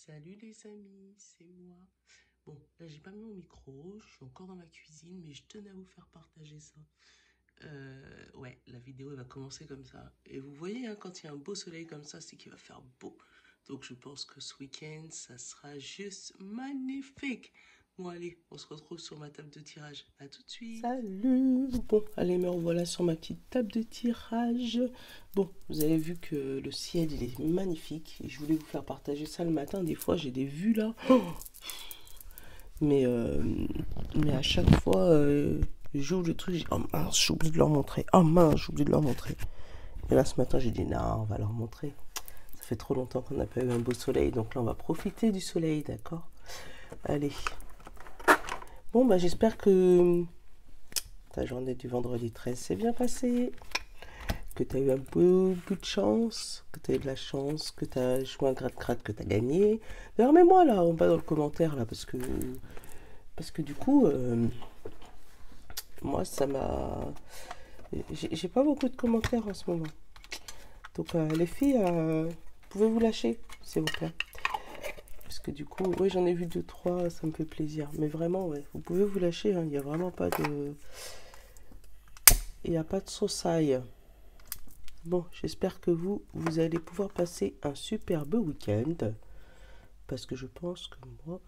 Salut les amis, c'est moi. Bon, là j'ai pas mis mon micro, je suis encore dans ma cuisine, mais je tenais à vous faire partager ça. Ouais, la vidéo elle va commencer comme ça. Et vous voyez, hein, quand il y a un beau soleil comme ça, c'est qu'il va faire beau. Donc je pense que ce week-end, ça sera juste magnifique. Bon allez, on se retrouve sur ma table de tirage. À tout de suite. Salut. Bon, allez, me revoilà sur ma petite table de tirage. Bon, vous avez vu que le ciel, il est magnifique. Et je voulais vous faire partager ça le matin. Des fois, j'ai des vues là. Mais, euh, mais à chaque fois, j'ouvre le truc, je dis, oh mince, j'oublie de leur montrer. Oh mince, j'oublie de leur montrer. Et là, ce matin, j'ai dit, non, on va leur montrer. Ça fait trop longtemps qu'on n'a pas eu un beau soleil. Donc là, on va profiter du soleil, d'accord? Allez. Bon, bah, j'espère que ta journée du vendredi 13 s'est bien passée. Que tu as eu un beau bout de chance, que tu as eu de la chance, que tu as joué un gratte-gratte, que tu as gagné. D'ailleurs, mets-moi là, en bas dans le commentaire, là, parce que du coup, moi, ça m'a... J'ai pas beaucoup de commentaires en ce moment. Donc, les filles, pouvez-vous lâcher, s'il vous plaît? Parce que du coup, oui, j'en ai vu 2-3, ça me fait plaisir. Mais vraiment, ouais, vous pouvez vous lâcher, hein, il n'y a vraiment pas de... Il n'y a pas de sausaille. Bon, j'espère que vous allez pouvoir passer un superbe week-end. Parce que je pense que moi,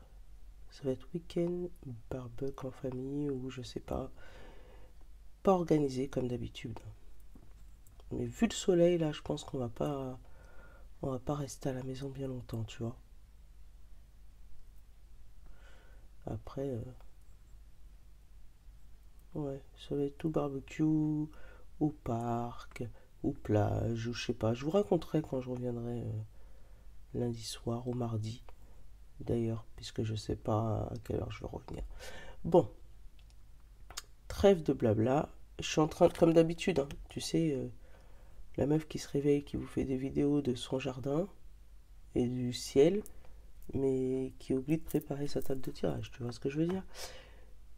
ça va être week-end barbecue en famille ou je sais pas. Pas organisé comme d'habitude. Mais vu le soleil, là, je pense qu'on va pas rester à la maison bien longtemps, tu vois. Après, ouais, ça va être tout barbecue, au parc, ou plage, ou je sais pas. Je vous raconterai quand je reviendrai lundi soir ou mardi, d'ailleurs, puisque je sais pas à quelle heure je vais revenir. Bon, trêve de blabla. Je suis en train, comme d'habitude, hein, tu sais, la meuf qui se réveille, qui vous fait des vidéos de son jardin et du ciel, mais qui oublie de préparer sa table de tirage, tu vois ce que je veux dire?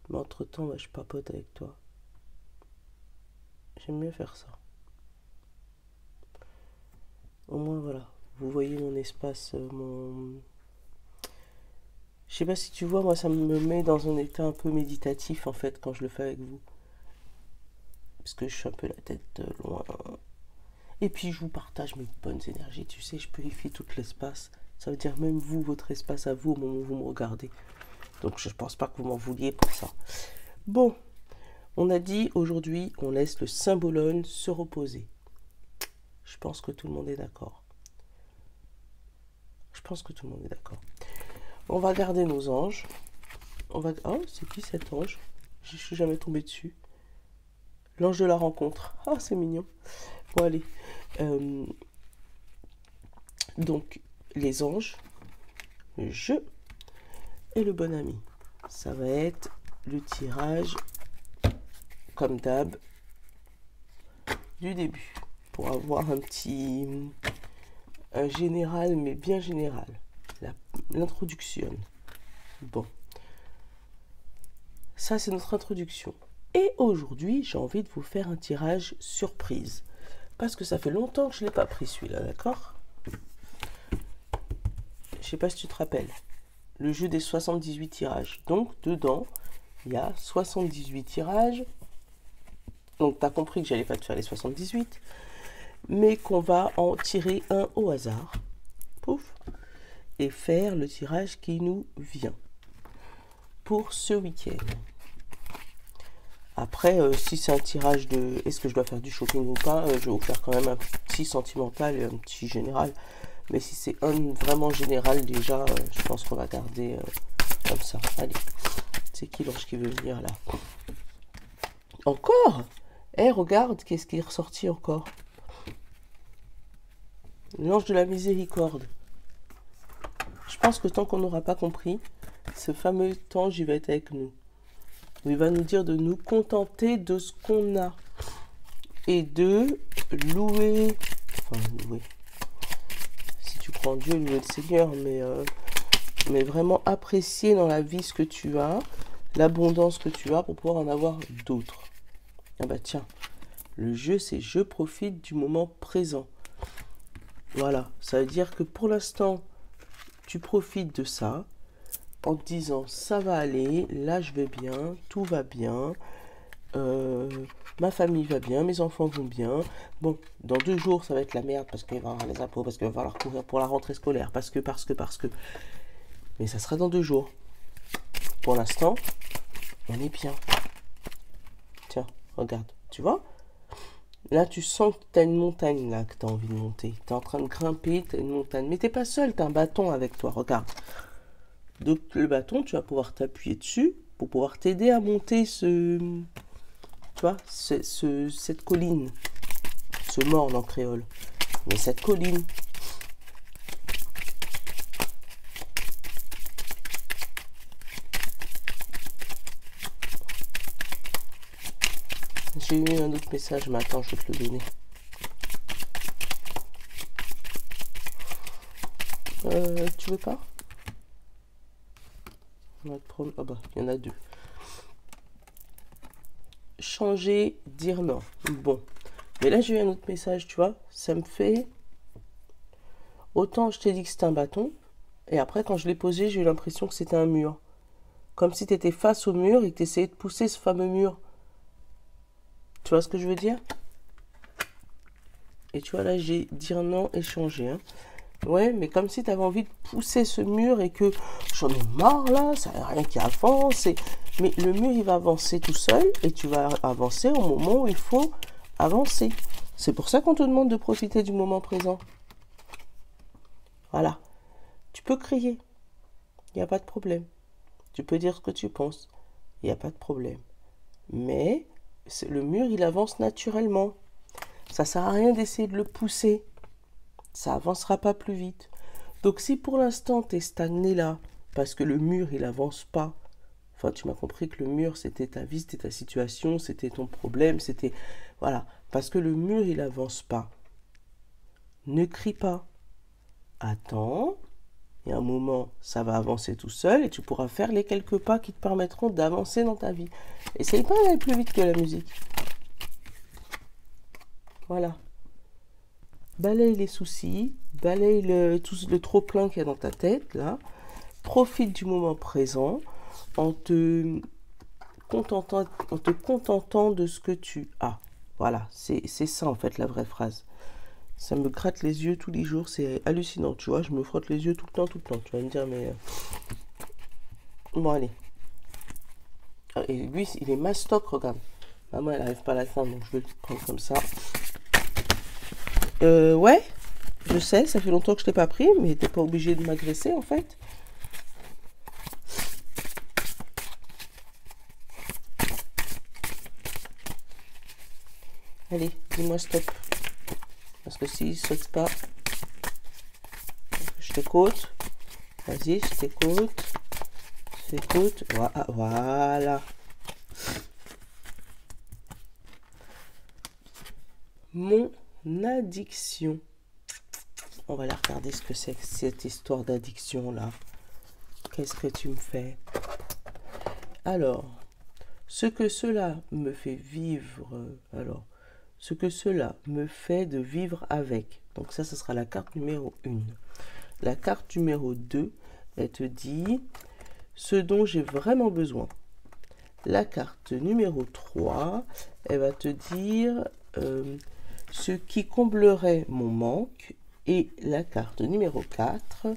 Mais entre-temps, bah, je papote avec toi. J'aime bien faire ça. Au moins, voilà. Vous voyez mon espace, mon... Je sais pas si tu vois, moi, ça me met dans un état un peu méditatif, en fait, quand je le fais avec vous. Parce que je suis un peu la tête loin. Et puis, je vous partage mes bonnes énergies. Tu sais, je purifie tout l'espace. Ça veut dire même vous, votre espace à vous, au moment où vous me regardez. Donc, je pense pas que vous m'en vouliez pour ça. Bon, on a dit aujourd'hui, on laisse le symbolone se reposer. Je pense que tout le monde est d'accord. Je pense que tout le monde est d'accord. On va garder nos anges. On va... Oh, c'est qui cet ange? Je suis jamais tombée dessus. L'ange de la rencontre. Ah, c'est mignon. Bon, allez. Donc, les anges, le jeu et le bon ami. Ça va être le tirage, comme d'hab, du début. Pour avoir un général, mais bien général. L'introduction. Bon. Ça, c'est notre introduction. Et aujourd'hui, j'ai envie de vous faire un tirage surprise. Parce que ça fait longtemps que je ne l'ai pas pris celui-là, d'accord? Je sais pas si tu te rappelles. Le jeu des 78 tirages. Donc, dedans, il y a 78 tirages. Donc, tu as compris que j'allais pas te faire les 78. Mais qu'on va en tirer un au hasard. Pouf. Et faire le tirage qui nous vient. Pour ce week-end. Après, si c'est un tirage de est-ce que je dois faire du shopping ou pas, je vais vous faire quand même un petit sentimental et un petit général. Mais si c'est un vraiment général, déjà, je pense qu'on va garder comme ça. Allez, c'est qui l'ange qui veut venir là? Encore? Eh, regarde, qu'est-ce qui est ressorti encore? L'ange de la miséricorde. Je pense que tant qu'on n'aura pas compris, ce fameux ange, il va être avec nous. Il va nous dire de nous contenter de ce qu'on a. Et de louer. Enfin, louer. Si tu crois en Dieu, louer le Seigneur. Mais vraiment apprécier dans la vie ce que tu as. L'abondance que tu as pour pouvoir en avoir d'autres. Ah bah tiens. Le jeu, c'est je profite du moment présent. Voilà. Ça veut dire que pour l'instant, tu profites de ça en te disant ça va aller, là je vais bien, tout va bien, ma famille va bien, mes enfants vont bien. Bon, dans 2 jours ça va être la merde parce qu'il va y avoir les impôts, parce qu'il va falloir courir pour la rentrée scolaire, parce que. Mais ça sera dans 2 jours. Pour l'instant, on est bien. Tiens, regarde, tu vois? Là, tu sens que tu as une montagne là que tu as envie de monter. Tu es en train de grimper, tu as une montagne. Mais tu n'es pas seul, tu as un bâton avec toi, regarde. Donc le bâton, tu vas pouvoir t'appuyer dessus pour pouvoir t'aider à monter tu vois, cette colline. Ce morne en créole. Mais cette colline. J'ai eu un autre message, mais attends, je vais te le donner. Tu veux pas? On va te prendre... Ah bah, il y en a 2. Changer, dire non. Bon. Mais là, j'ai eu un autre message, tu vois. Ça me fait... Autant je t'ai dit que c'était un bâton, et après, quand je l'ai posé, j'ai eu l'impression que c'était un mur. Comme si tu étais face au mur et que tu essayais de pousser ce fameux mur. Tu vois ce que je veux dire? Et tu vois, là, j'ai dire non et changer. Hein. Ouais, mais comme si tu avais envie de pousser ce mur et que j'en ai marre, là, ça n'a rien qui avance. Mais le mur, il va avancer tout seul et tu vas avancer au moment où il faut avancer. C'est pour ça qu'on te demande de profiter du moment présent. Voilà. Tu peux crier. Il n'y a pas de problème. Tu peux dire ce que tu penses. Il n'y a pas de problème. Mais... le mur, il avance naturellement. Ça sert à rien d'essayer de le pousser. Ça avancera pas plus vite. Donc si pour l'instant tu es stagné là, parce que le mur, il avance pas, enfin tu m'as compris que le mur, c'était ta vie, c'était ta situation, c'était ton problème, c'était... Voilà. Parce que le mur, il avance pas. Ne crie pas. Attends. Il y a un moment, ça va avancer tout seul et tu pourras faire les quelques pas qui te permettront d'avancer dans ta vie. Essaye pas d'aller plus vite que la musique. Voilà. Balaye les soucis, balaye tout le trop-plein qu'il y a dans ta tête, là. Profite du moment présent en te contentant de ce que tu as. Voilà, c'est ça en fait la vraie phrase. Ça me gratte les yeux tous les jours, c'est hallucinant, tu vois, je me frotte les yeux tout le temps, tu vas me dire, mais... Bon, allez. Et lui, il est mastoc, regarde. Maman, elle n'arrive pas à la fin, donc je vais le prendre comme ça. Ouais, je sais, ça fait longtemps que je t'ai pas pris, mais t'es pas obligé de m'agresser, en fait. Allez, dis-moi stop. Parce que s'il saute pas, je t'écoute. Vas-y, je t'écoute. Je t'écoute. Voilà. Mon addiction. On va aller regarder ce que c'est que cette histoire d'addiction là. Qu'est-ce que tu me fais? Alors, ce que cela me fait vivre. Alors, ce que cela me fait de vivre avec. Donc ça, ce sera la carte numéro 1. La carte numéro 2, elle te dit ce dont j'ai vraiment besoin. La carte numéro 3, elle va te dire ce qui comblerait mon manque. Et la carte numéro 4,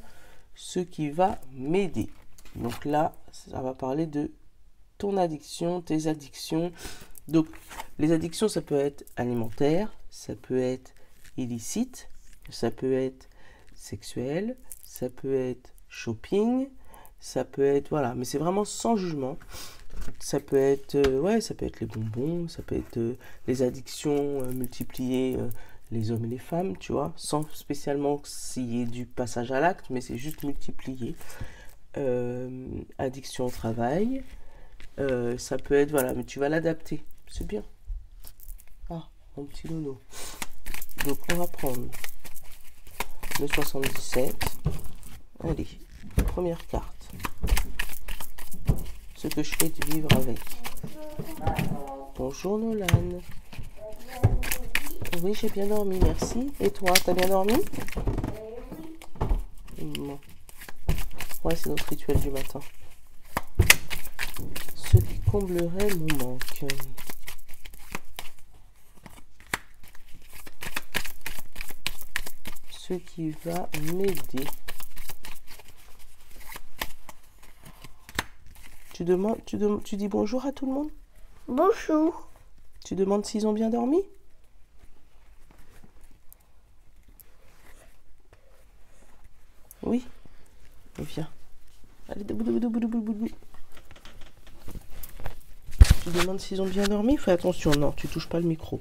ce qui va m'aider. Donc là, ça va parler de ton addiction, tes addictions. Donc, les addictions, ça peut être alimentaire, ça peut être illicite, ça peut être sexuel, ça peut être shopping, ça peut être, voilà, mais c'est vraiment sans jugement. Ça peut être, ouais, ça peut être les bonbons, ça peut être les addictions multipliées, les hommes et les femmes, tu vois, sans spécialement s'il y ait du passage à l'acte, mais c'est juste multiplié. Addiction au travail, ça peut être, voilà, mais tu vas l'adapter. C'est bien. Ah, mon petit nono. Donc, on va prendre le 77. Allez, première carte. Ce que je fais de vivre avec. Bonjour Nolan. Oui, j'ai bien dormi, merci. Et toi, t'as bien dormi? Bon. Ouais, c'est notre rituel du matin. Ce qui comblerait mon manque. Ce qui va m'aider. Tu dis bonjour à tout le monde? Bonjour. Tu demandes s'ils ont bien dormi? Oui. Viens. Allez, debout, debout, debout, debout, debout. Tu demandes s'ils ont bien dormi? Fais attention, non, tu touches pas le micro.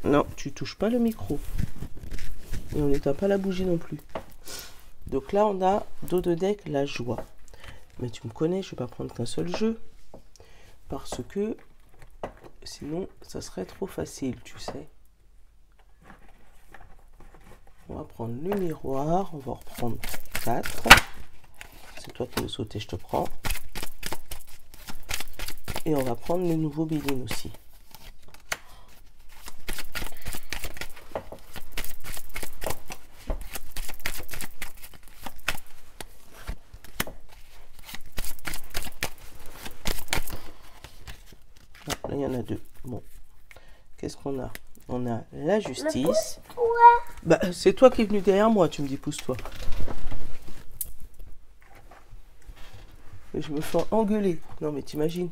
Non, tu touches pas le micro. Et on n'éteint pas la bougie non plus. Donc là, on a dos de deck, la joie. Mais tu me connais, je ne vais pas prendre qu'un seul jeu. Parce que sinon, ça serait trop facile, tu sais. On va prendre le miroir. On va reprendre 4. C'est toi qui veux sauter, je te prends. Et on va prendre le nouveau Béline aussi. Ah, là, il y en a 2. Bon. Qu'est-ce qu'on a? On a la justice. Bah, c'est toi qui es venu derrière moi, tu me dis pousse-toi. Et je me fais engueuler. Non mais t'imagines.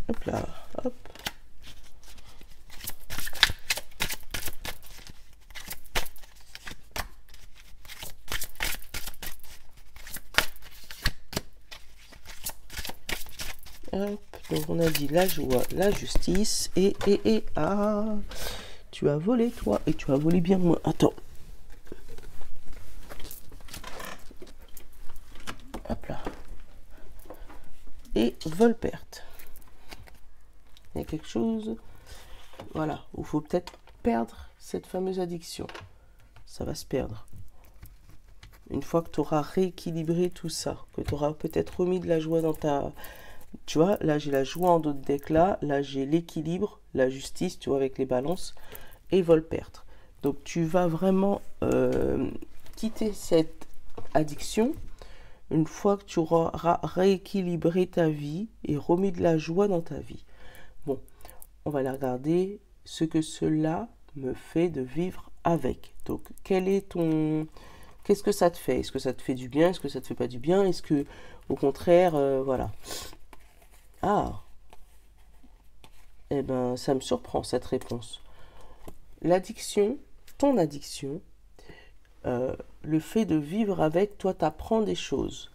Hop là, hop. Hop, donc on a dit la joie, la justice, et, tu as volé toi, et tu as volé bien moi. Attends. Hop là. Et vol-perte. Il y a quelque chose, voilà, où il faut peut-être perdre cette fameuse addiction. Ça va se perdre. Une fois que tu auras rééquilibré tout ça, que tu auras peut-être remis de la joie dans ta... Tu vois, là j'ai la joie en dos de deck là j'ai l'équilibre, la justice, tu vois, avec les balances, et vol-perdre. Donc tu vas vraiment quitter cette addiction une fois que tu auras rééquilibré ta vie et remis de la joie dans ta vie. Bon, on va aller regarder ce que cela me fait de vivre avec. Donc, qu'est-ce que ça te fait? Est-ce que ça te fait du bien? Est-ce que ça te fait pas du bien? Est-ce que, au contraire, voilà. Ah, eh ben, ça me surprend cette réponse. L'addiction, ton addiction, le fait de vivre avec, toi, t'apprends des choses.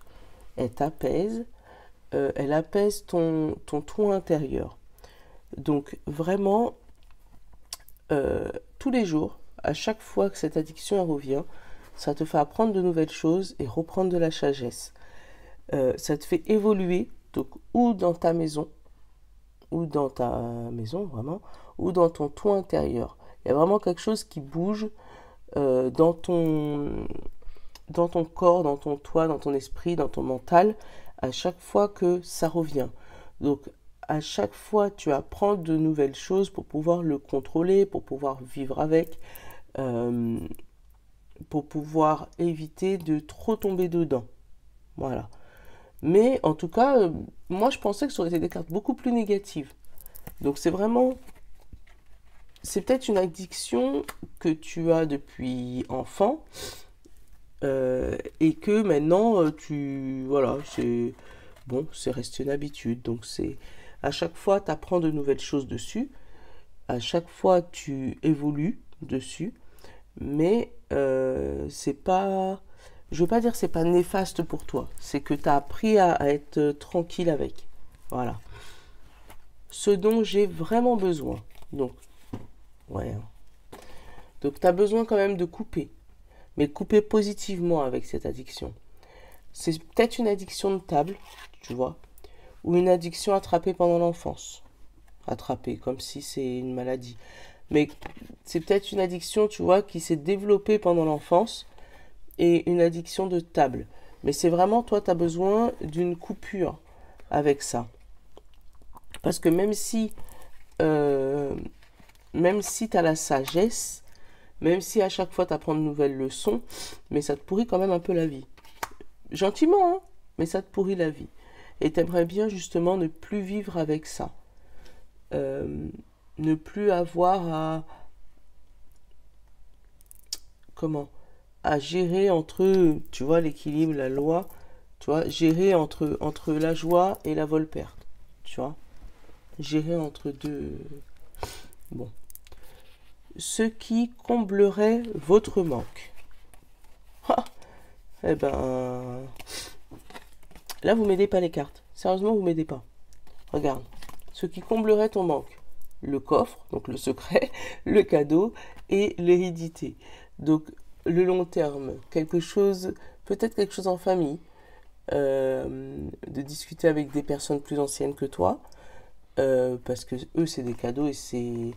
Elle t'apaise, elle apaise ton toi intérieur. Donc, vraiment, tous les jours, à chaque fois que cette addiction revient, ça te fait apprendre de nouvelles choses et reprendre de la sagesse. Ça te fait évoluer, donc, ou dans ta maison, vraiment, ou dans ton toi intérieur. Il y a vraiment quelque chose qui bouge dans ton corps, dans ton toi, dans ton esprit, dans ton mental, à chaque fois que ça revient. Donc, à chaque fois, tu apprends de nouvelles choses pour pouvoir le contrôler, pour pouvoir vivre avec, pour pouvoir éviter de trop tomber dedans. Voilà. Mais en tout cas, moi je pensais que ça aurait été des cartes beaucoup plus négatives. Donc c'est vraiment... C'est peut-être une addiction que tu as depuis enfant et que maintenant voilà, c'est... Bon, c'est resté une habitude. Donc c'est... À chaque fois, tu apprends de nouvelles choses dessus. À chaque fois, tu évolues dessus. Mais c'est pas... Je veux pas dire que c'est pas néfaste pour toi. C'est que tu as appris à être tranquille avec. Voilà. Ce dont j'ai vraiment besoin. Donc, ouais. Donc, tu as besoin quand même de couper. Mais couper positivement avec cette addiction. C'est peut-être une addiction de table, tu vois. Ou une addiction attrapée pendant l'enfance. Attrapée, comme si c'est une maladie. Mais c'est peut-être une addiction, tu vois, qui s'est développée pendant l'enfance. Et une addiction de table. Mais c'est vraiment, toi, tu as besoin d'une coupure avec ça. Parce que même si tu as la sagesse, même si à chaque fois tu apprends de nouvelles leçons, mais ça te pourrit quand même un peu la vie. Gentiment, hein, mais ça te pourrit la vie. Et tu aimerais bien justement ne plus vivre avec ça. Ne plus avoir à... Comment? À gérer entre, tu vois, l'équilibre, la loi, tu vois, gérer entre la joie et la vol-perte, tu vois. Gérer entre deux... Bon. Ce qui comblerait votre manque. Ah, eh ben... Là, vous m'aidez pas les cartes. Sérieusement, vous m'aidez pas. Regarde. Ce qui comblerait ton manque. Le coffre, donc le secret, le cadeau et l'hérédité. Donc, le long terme, quelque chose, peut-être quelque chose en famille, de discuter avec des personnes plus anciennes que toi, parce que eux, c'est des cadeaux et c'est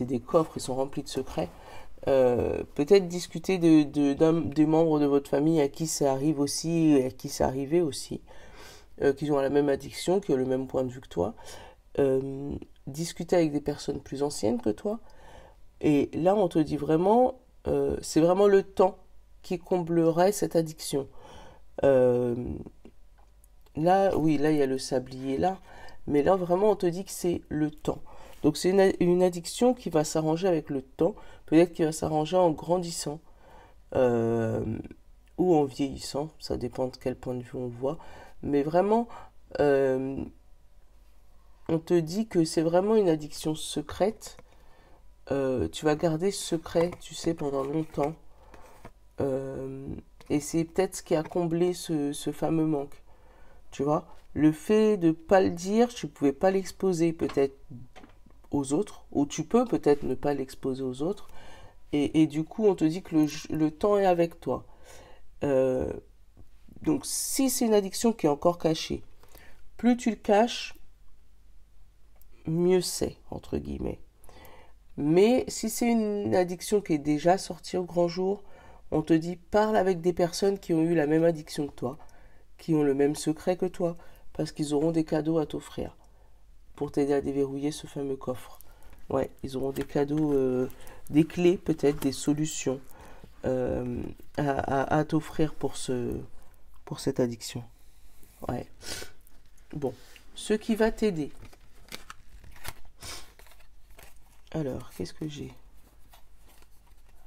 des coffres, ils sont remplis de secrets. Peut-être discuter des membres de votre famille à qui ça arrive aussi, et à qui ça arrivait aussi, qui ont la même addiction, qui ont le même point de vue que toi. Discuter avec des personnes plus anciennes que toi. Et là, on te dit vraiment, c'est vraiment le temps qui comblerait cette addiction. Là, oui, là, il y a le sablier là. Mais là, vraiment, on te dit que c'est le temps. Donc, c'est une addiction qui va s'arranger avec le temps. Peut-être qu'il va s'arranger en grandissant ou en vieillissant. Ça dépend de quel point de vue on le voit. Mais vraiment, on te dit que c'est vraiment une addiction secrète. Tu vas garder ce secret, tu sais, pendant longtemps. Et c'est peut-être ce qui a comblé ce fameux manque. Tu vois, le fait de ne pas le dire, tu ne pouvais pas l'exposer peut-être aux autres, ou tu peux peut-être ne pas l'exposer aux autres. Et du coup, on te dit que le temps est avec toi. Donc, si c'est une addiction qui est encore cachée, plus tu le caches, mieux c'est, entre guillemets. Mais si c'est une addiction qui est déjà sortie au grand jour, on te dit parle avec des personnes qui ont eu la même addiction que toi, qui ont le même secret que toi, parce qu'ils auront des cadeaux à t'offrir pour t'aider à déverrouiller ce fameux coffre. Ouais, ils auront des cadeaux, des clés peut-être, des solutions à t'offrir pour cette addiction. Ouais. Bon, ce qui va t'aider. Alors, qu'est-ce que j'ai?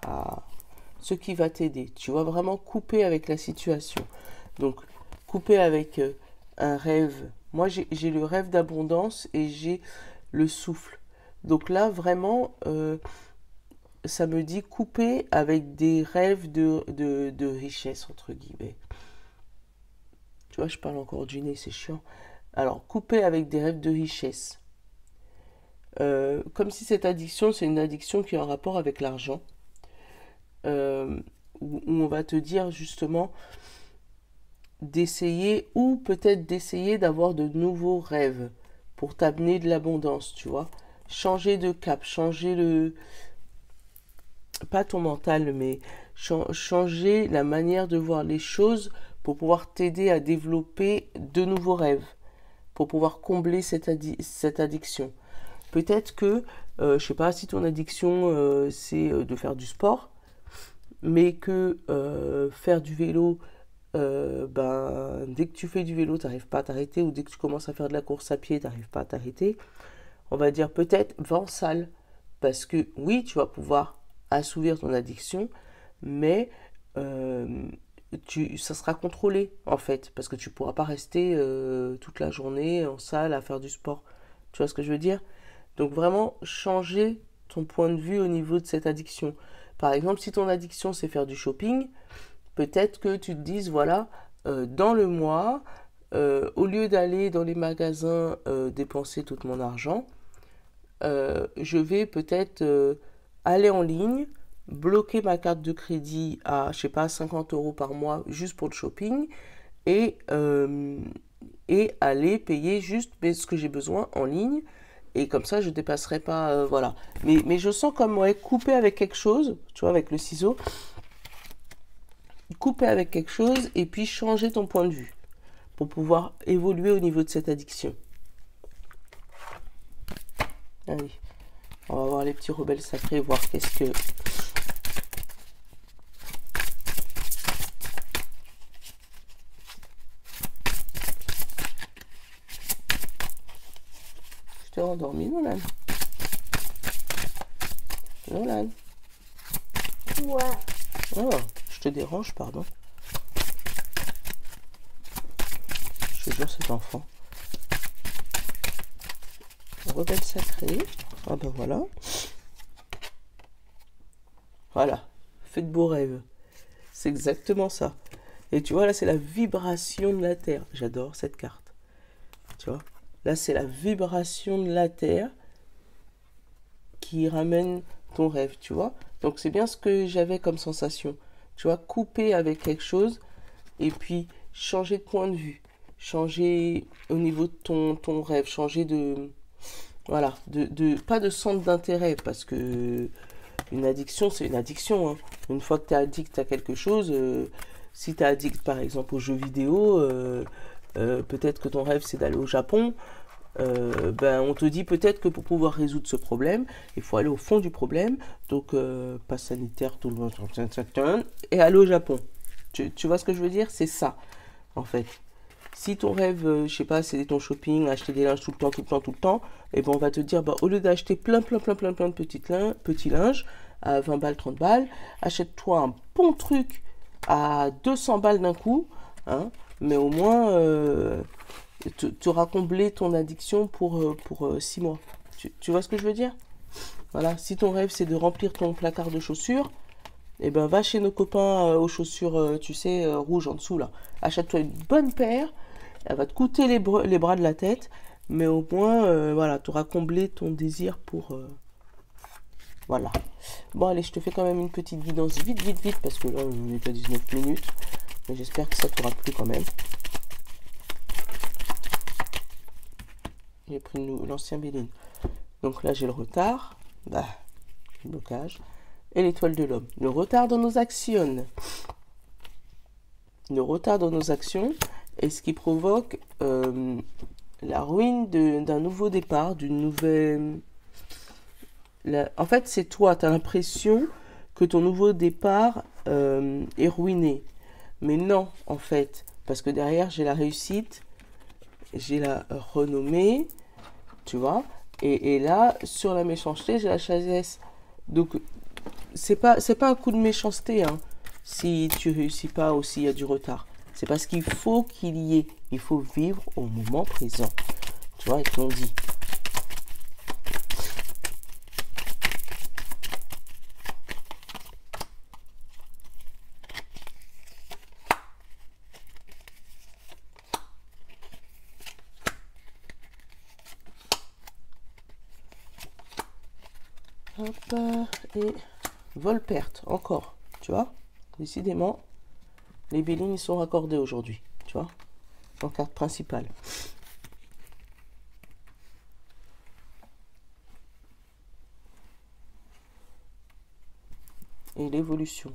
Ah, ce qui va t'aider. Tu vas vraiment couper avec la situation. Donc, couper avec un rêve. Moi, j'ai le rêve d'abondance et j'ai le souffle. Donc là, vraiment, ça me dit couper avec des rêves de richesse, entre guillemets. Tu vois, je parle encore du nez, c'est chiant. Alors, couper avec des rêves de richesse. Comme si cette addiction, c'est une addiction qui a un rapport avec l'argent. Où on va te dire justement d'essayer, ou peut-être d'essayer d'avoir de nouveaux rêves pour t'amener de l'abondance, tu vois. Changer de cap, changer pas ton mental, mais changer la manière de voir les choses pour pouvoir t'aider à développer de nouveaux rêves, pour pouvoir combler cette addiction. Peut-être que, je sais pas si ton addiction c'est de faire du sport, mais que faire du vélo, dès que tu fais du vélo, tu n'arrives pas à t'arrêter, ou dès que tu commences à faire de la course à pied, tu n'arrives pas à t'arrêter. On va dire peut-être va en salle, parce que oui, tu vas pouvoir assouvir ton addiction, mais ça sera contrôlé en fait, parce que tu ne pourras pas rester toute la journée en salle à faire du sport. Tu vois ce que je veux dire? Donc vraiment changer ton point de vue au niveau de cette addiction. Par exemple, si ton addiction c'est faire du shopping, peut-être que tu te dises, voilà, dans le mois, au lieu d'aller dans les magasins dépenser tout mon argent, je vais peut-être aller en ligne, bloquer ma carte de crédit à, je sais pas, 50 € par mois juste pour le shopping et aller payer juste ce que j'ai besoin en ligne. Et comme ça, je ne dépasserai pas, voilà. Mais je sens comme, ouais, couper avec quelque chose, tu vois, avec le ciseau. Couper avec quelque chose et puis changer ton point de vue. pour pouvoir évoluer au niveau de cette addiction. Allez, on va voir les petits rebelles sacrés, voir qu'est-ce que... Je t'ai endormi, Nolan. Nolan. Ouais. Oh, je te dérange, pardon. Je te jure, cet enfant. Rebelle sacré. Ah ben voilà. Voilà. Fais de beaux rêves. C'est exactement ça. Et tu vois, là, c'est la vibration de la Terre. J'adore cette carte. Tu vois, là, c'est la vibration de la Terre qui ramène ton rêve, tu vois. Donc, c'est bien ce que j'avais comme sensation. Tu vois, couper avec quelque chose et puis changer de point de vue. Changer au niveau de ton rêve. Changer de... Voilà. Pas de centre d'intérêt parce que une addiction, c'est une addiction. Hein. Une fois que tu es addict à quelque chose, si tu es addict par exemple aux jeux vidéo, peut-être que ton rêve c'est d'aller au Japon. Ben, on te dit peut-être que pour pouvoir résoudre ce problème, il faut aller au fond du problème, donc passe sanitaire, tout le monde, et aller au Japon. Tu vois ce que je veux dire? C'est ça, en fait. Si ton rêve, je sais pas, c'est ton shopping, acheter des linges tout le temps, et ben on va te dire, bah, au lieu d'acheter plein de petits linges à 20 balles, 30 balles, achète-toi un bon truc à 200 balles d'un coup, hein, mais au moins... tu auras comblé ton addiction pour 6 mois. Tu vois ce que je veux dire? Voilà, si ton rêve c'est de remplir ton placard de chaussures, eh ben va chez nos copains aux chaussures, tu sais, rouges en dessous là. Achète-toi une bonne paire, elle va te coûter les bras de la tête, mais au moins, voilà, tu auras comblé ton désir pour... voilà. Bon, allez, je te fais quand même une petite guidance vite, parce que là, on est à 19 minutes. Mais j'espère que ça t'aura plu quand même. J'ai pris l'ancien Béline. Donc là, j'ai le retard. Bah, le blocage. Et l'étoile de l'homme. Le retard dans nos actions. Le retard dans nos actions est ce qui provoque la ruine d'un nouveau départ, d'une nouvelle... En fait, c'est toi. Tu as l'impression que ton nouveau départ est ruiné. Mais non, en fait. Parce que derrière, j'ai la réussite. J'ai la renommée, tu vois, et là, sur la méchanceté, j'ai la sagesse. Donc, c'est pas un coup de méchanceté, hein, si tu réussis pas ou s'il y a du retard. C'est parce qu'il faut qu'il y ait. Il faut vivre au moment présent. Tu vois, ils te l'ont dit. Hop, et vol-perte, encore, tu vois. Décidément, les bélines, ils sont raccordés aujourd'hui, tu vois, en carte principale. Et l'évolution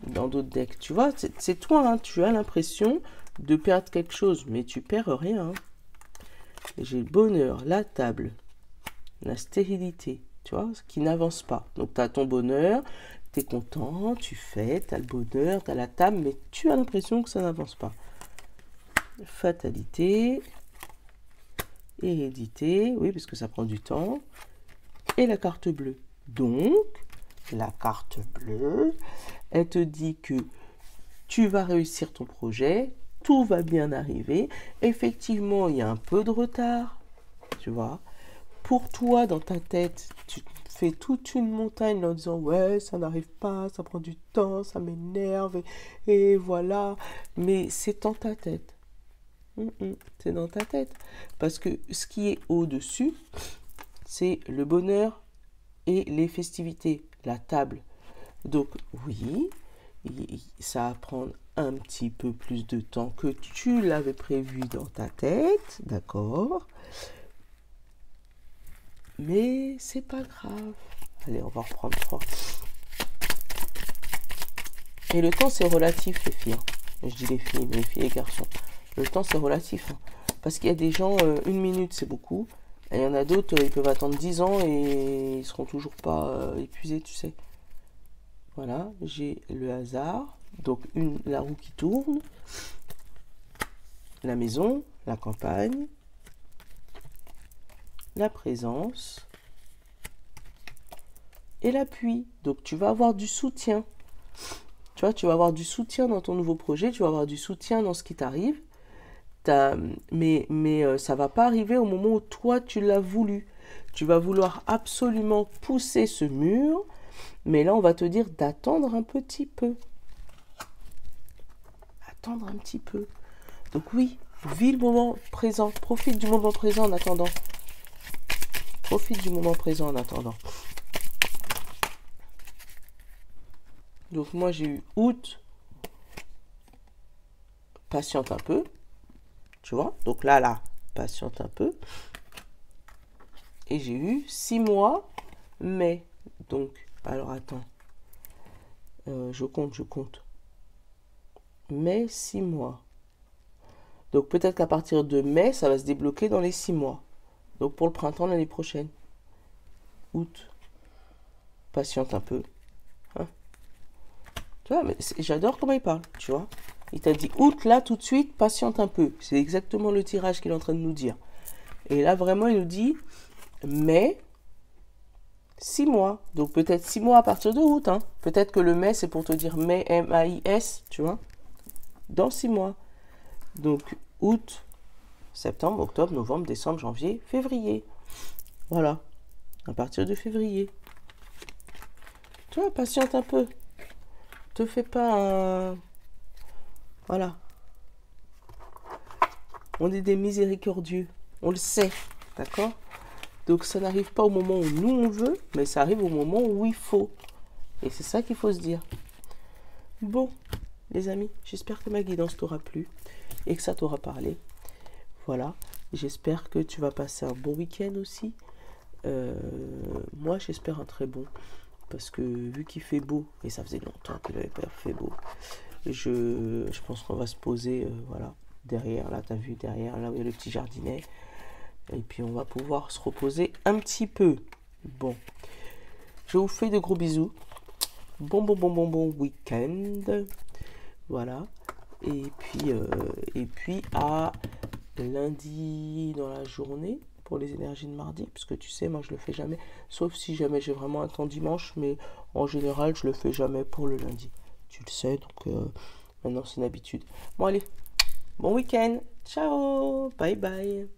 dans d'autres decks, tu vois, c'est toi, hein, tu as l'impression de perdre quelque chose, mais tu perds rien. Hein. J'ai le bonheur, la table, la stérilité. Tu vois, qui n'avance pas. Donc, tu as ton bonheur, tu es content, tu fais, tu as le bonheur, tu as la table, mais tu as l'impression que ça n'avance pas. Fatalité, hérédité, oui, parce que ça prend du temps, et la carte bleue. Donc, la carte bleue, elle te dit que tu vas réussir ton projet, tout va bien arriver. Effectivement, il y a un peu de retard, tu vois. Pour toi, dans ta tête, tu fais toute une montagne en disant « Ouais, ça n'arrive pas, ça prend du temps, ça m'énerve, et voilà. » Mais c'est dans ta tête. C'est dans ta tête. Parce que ce qui est au-dessus, c'est le bonheur et les festivités, la table. Donc, oui, ça va prendre un petit peu plus de temps que tu l'avais prévu dans ta tête, d'accord ? Mais c'est pas grave. Allez, on va reprendre 3. Et le temps, c'est relatif, les filles. Je dis les filles, mais les filles et les garçons. Le temps, c'est relatif. Hein. Parce qu'il y a des gens, 1 minute, c'est beaucoup. Et il y en a d'autres, ils peuvent attendre 10 ans et ils seront toujours pas épuisés, tu sais. Voilà, j'ai le hasard. Donc, la roue qui tourne. La maison, la campagne. La présence. Et l'appui. Donc, tu vas avoir du soutien. Tu vois, tu vas avoir du soutien dans ton nouveau projet. Tu vas avoir du soutien dans ce qui t'arrive. Mais ça va pas arriver au moment où toi tu l'as voulu. Tu vas vouloir absolument pousser ce mur, mais là on va te dire d'attendre un petit peu. Attendre un petit peu. Donc oui, vis le moment présent, profite du moment présent en attendant. Profite du moment présent en attendant. Donc moi j'ai eu août, patiente un peu. Tu vois, donc là, patiente un peu. Et j'ai eu 6 mois, mai. Donc, alors attends. Je compte. Mai, 6 mois. Donc peut-être qu'à partir de mai, ça va se débloquer dans les 6 mois. Donc pour le printemps l'année prochaine. Août. Patiente un peu. Hein? Tu vois, mais j'adore comment il parle, tu vois. Il t'a dit août, là, tout de suite, patiente un peu. C'est exactement le tirage qu'il est en train de nous dire. Et là, vraiment, il nous dit mai, 6 mois. Donc, peut-être 6 mois à partir de août. Hein. Peut-être que le mai, c'est pour te dire mai, M-A-I-S, tu vois. Dans 6 mois. Donc, août, septembre, octobre, novembre, décembre, janvier, février. Voilà. À partir de février. Tu vois, patiente un peu. Te fais pas un... Voilà. On est des miséricordieux. On le sait. D'accord? Donc ça n'arrive pas au moment où nous on veut, mais ça arrive au moment où il faut. Et c'est ça qu'il faut se dire. Bon, les amis, j'espère que ma guidance t'aura plu et que ça t'aura parlé. Voilà. J'espère que tu vas passer un bon week-end aussi. Moi, j'espère un très bon. Parce que vu qu'il fait beau, et ça faisait longtemps qu'il avait pas fait beau, je pense qu'on va se poser, voilà, derrière, là, t'as vu, derrière, là où il y a le petit jardinet. Et puis, on va pouvoir se reposer un petit peu. Bon. Je vous fais de gros bisous. Bon week-end. Voilà. Et puis, à lundi dans la journée pour les énergies de mardi. Parce que tu sais, moi, je le fais jamais. Sauf si jamais j'ai vraiment un temps dimanche. Mais en général, je le fais jamais pour le lundi. Tu le sais, donc maintenant c'est une habitude. Bon allez, bon week-end, ciao, bye bye.